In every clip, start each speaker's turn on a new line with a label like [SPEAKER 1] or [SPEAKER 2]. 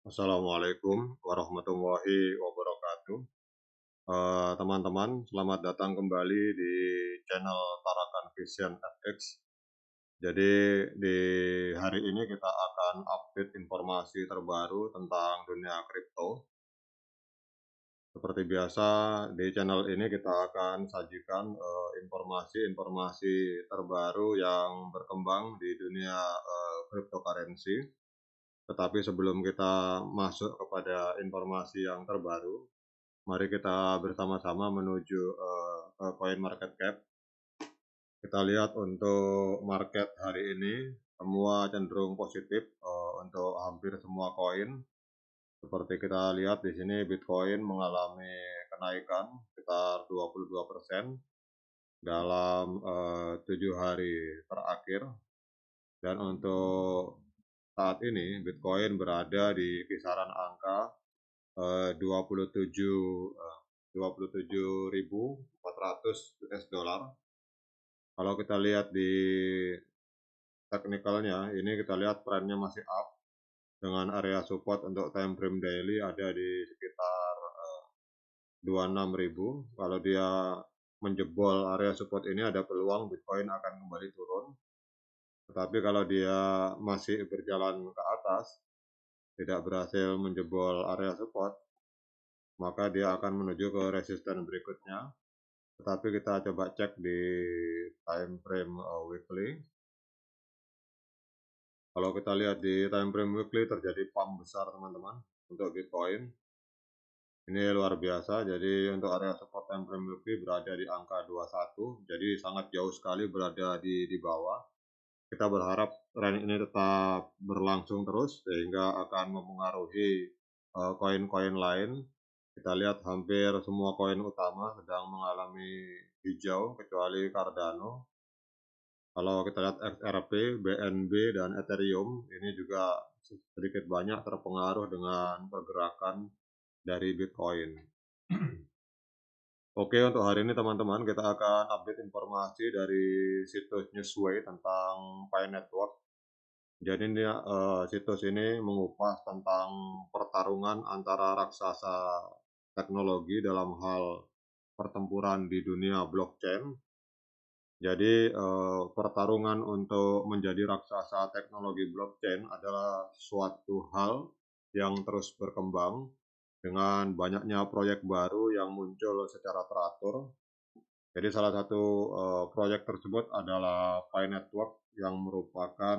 [SPEAKER 1] Assalamualaikum warahmatullahi wabarakatuh. Teman-teman, selamat datang kembali di channel Tarakan Vision FX. Jadi di hari ini kita akan update informasi terbaru tentang dunia kripto. Seperti biasa di channel ini kita akan sajikan informasi-informasi terbaru yang berkembang di dunia cryptocurrency. Tetapi sebelum kita masuk kepada informasi yang terbaru, mari kita bersama-sama menuju ke Coin Market Cap. Kita lihat untuk market hari ini semua cenderung positif untuk hampir semua koin. Seperti kita lihat di sini Bitcoin mengalami kenaikan sekitar 22% dalam 7 hari terakhir. Dan untuk saat ini Bitcoin berada di kisaran angka 27.400 US dollar. Kalau kita lihat di teknikalnya, ini kita lihat trennya masih up dengan area support untuk time frame daily ada di sekitar 26.000. Kalau dia menjebol area support ini ada peluang Bitcoin akan kembali turun. Tetapi kalau dia masih berjalan ke atas, tidak berhasil menjebol area support, maka dia akan menuju ke resisten berikutnya. Tetapi kita coba cek di time frame weekly. Kalau kita lihat di time frame weekly terjadi pump besar teman-teman untuk Bitcoin. Ini luar biasa. Jadi untuk area support time frame weekly berada di angka 21. Jadi sangat jauh sekali berada di bawah. Kita berharap tren ini tetap berlangsung terus sehingga akan mempengaruhi koin-koin lain. Kita lihat hampir semua koin utama sedang mengalami hijau kecuali Cardano. Kalau kita lihat XRP, BNB, dan Ethereum, ini juga sedikit banyak terpengaruh dengan pergerakan dari Bitcoin. Oke, untuk hari ini teman-teman kita akan update informasi dari situs Newsway tentang Pi Network. Jadi ini situs ini mengupas tentang pertarungan antara raksasa teknologi dalam hal pertempuran di dunia blockchain. Jadi pertarungan untuk menjadi raksasa teknologi blockchain adalah suatu hal yang terus berkembang dengan banyaknya proyek baru yang muncul secara teratur. Jadi salah satu proyek tersebut adalah Pi Network yang merupakan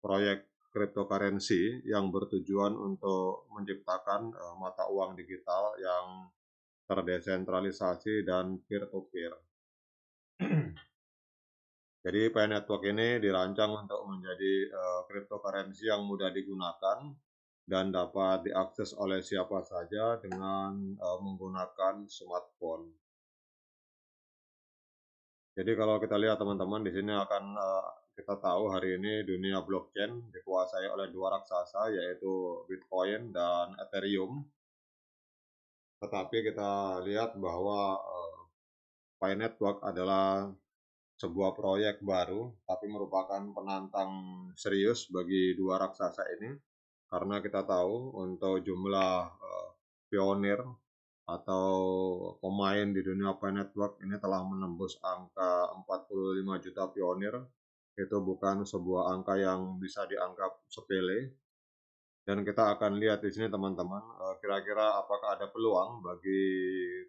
[SPEAKER 1] proyek cryptocurrency yang bertujuan untuk menciptakan mata uang digital yang terdesentralisasi dan peer-to-peer. Jadi Pi Network ini dirancang untuk menjadi cryptocurrency yang mudah digunakan dan dapat diakses oleh siapa saja dengan menggunakan smartphone. Jadi kalau kita lihat teman-teman di sini akan kita tahu hari ini dunia blockchain dikuasai oleh dua raksasa yaitu Bitcoin dan Ethereum. Tetapi kita lihat bahwa Pi Network adalah sebuah proyek baru, tapi merupakan penantang serius bagi dua raksasa ini, karena kita tahu untuk jumlah pionir atau pemain di dunia Pi Network ini telah menembus angka 45 juta pionir. Itu bukan sebuah angka yang bisa dianggap sepele. Dan kita akan lihat di sini teman-teman, kira-kira apakah ada peluang bagi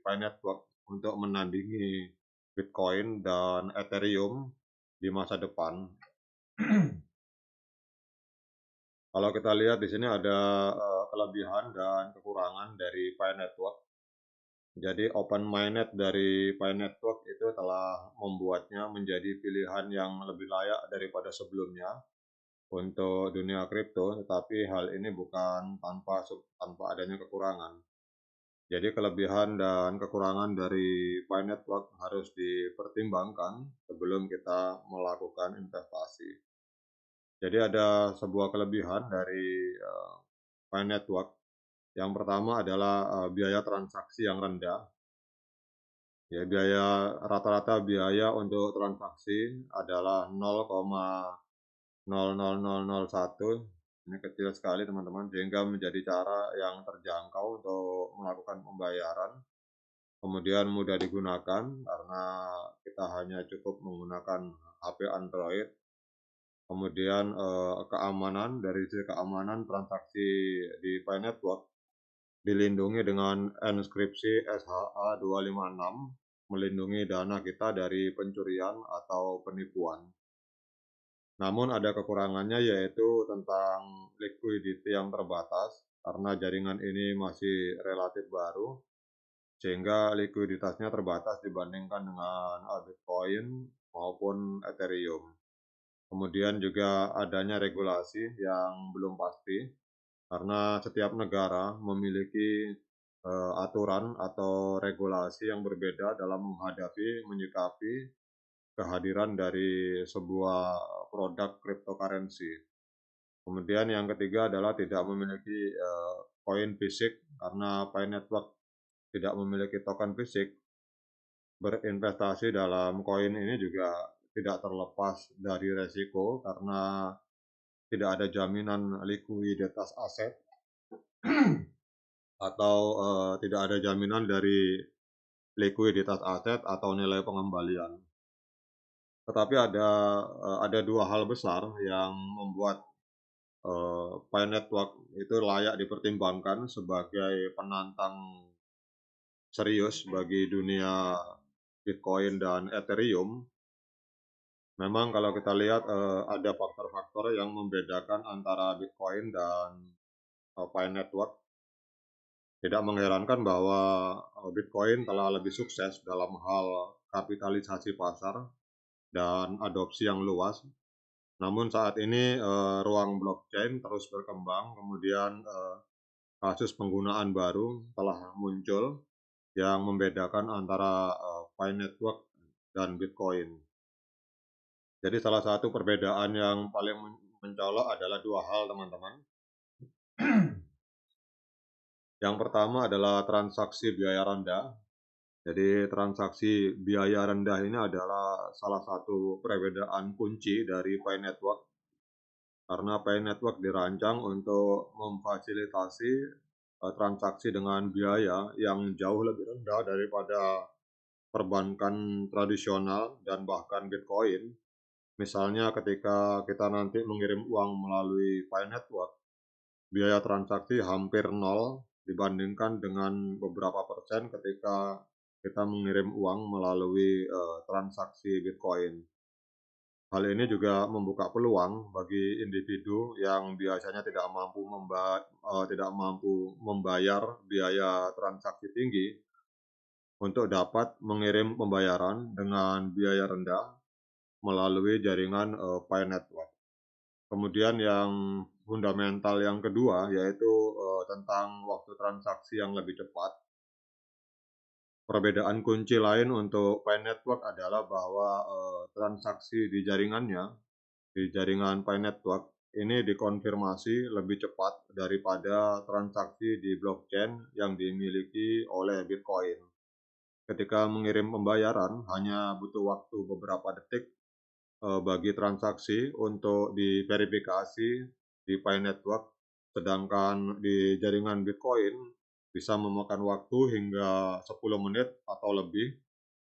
[SPEAKER 1] Pi Network untuk menandingi Bitcoin dan Ethereum di masa depan. Kalau kita lihat di sini ada kelebihan dan kekurangan dari Pi Network. Jadi open mainnet dari Pi Network itu telah membuatnya menjadi pilihan yang lebih layak daripada sebelumnya untuk dunia kripto, tetapi hal ini bukan tanpa adanya kekurangan. Jadi kelebihan dan kekurangan dari Pi Network harus dipertimbangkan sebelum kita melakukan investasi. Jadi ada sebuah kelebihan dari Pi Network. Yang pertama adalah biaya transaksi yang rendah. Ya, rata-rata biaya untuk transaksi adalah 0,00001 Ini kecil sekali teman-teman, sehingga menjadi cara yang terjangkau untuk melakukan pembayaran, kemudian mudah digunakan karena kita hanya cukup menggunakan HP Android. Kemudian keamanan, dari sisi keamanan transaksi di Pi Network dilindungi dengan enkripsi SHA-256, melindungi dana kita dari pencurian atau penipuan. Namun ada kekurangannya, yaitu tentang liquidity yang terbatas, karena jaringan ini masih relatif baru, sehingga likuiditasnya terbatas dibandingkan dengan Bitcoin maupun Ethereum. Kemudian juga adanya regulasi yang belum pasti, karena setiap negara memiliki aturan atau regulasi yang berbeda dalam menyikapi kehadiran dari sebuah produk cryptocurrency. Kemudian yang ketiga adalah tidak memiliki koin fisik, karena Pi Network tidak memiliki token fisik. Berinvestasi dalam koin ini juga tidak terlepas dari resiko, karena tidak ada jaminan likuiditas aset atau tidak ada jaminan dari likuiditas aset atau nilai pengembalian. Tetapi ada dua hal besar yang membuat Pi Network itu layak dipertimbangkan sebagai penantang serius bagi dunia Bitcoin dan Ethereum. Memang kalau kita lihat ada faktor-faktor yang membedakan antara Bitcoin dan Pi Network. Tidak mengherankan bahwa Bitcoin telah lebih sukses dalam hal kapitalisasi pasar dan adopsi yang luas. Namun saat ini ruang blockchain terus berkembang, kemudian kasus penggunaan baru telah muncul yang membedakan antara Pi Network dan Bitcoin. Jadi salah satu perbedaan yang paling mencolok adalah dua hal, teman-teman. Yang pertama adalah transaksi biaya rendah. Jadi transaksi biaya rendah ini adalah salah satu perbedaan kunci dari Pi Network, karena Pi Network dirancang untuk memfasilitasi transaksi dengan biaya yang jauh lebih rendah daripada perbankan tradisional dan bahkan Bitcoin. Misalnya ketika kita nanti mengirim uang melalui Pi Network, biaya transaksi hampir nol dibandingkan dengan beberapa persen ketika kita mengirim uang melalui transaksi Bitcoin. Hal ini juga membuka peluang bagi individu yang biasanya tidak mampu membayar biaya transaksi tinggi untuk dapat mengirim pembayaran dengan biaya rendah melalui jaringan Pi Network. Kemudian yang fundamental yang kedua yaitu tentang waktu transaksi yang lebih cepat. Perbedaan kunci lain untuk Pi Network adalah bahwa transaksi di jaringan Pi Network ini dikonfirmasi lebih cepat daripada transaksi di blockchain yang dimiliki oleh Bitcoin. Ketika mengirim pembayaran hanya butuh waktu beberapa detik bagi transaksi untuk diverifikasi di Pi Network, sedangkan di jaringan Bitcoin bisa memakan waktu hingga 10 menit atau lebih,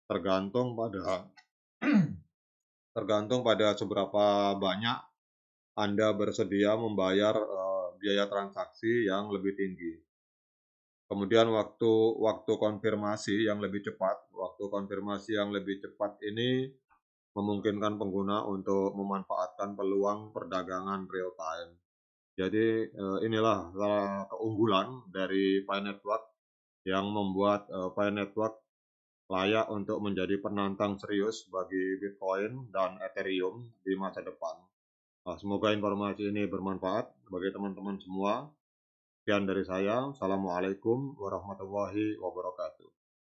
[SPEAKER 1] tergantung pada seberapa banyak Anda bersedia membayar biaya transaksi yang lebih tinggi. Kemudian waktu konfirmasi yang lebih cepat. Waktu konfirmasi yang lebih cepat ini memungkinkan pengguna untuk memanfaatkan peluang perdagangan real time. Jadi inilah salah keunggulan dari Pi Network yang membuat Pi Network layak untuk menjadi penantang serius bagi Bitcoin dan Ethereum di masa depan. Semoga informasi ini bermanfaat bagi teman-teman semua. Sekian dari saya. Assalamualaikum warahmatullahi wabarakatuh.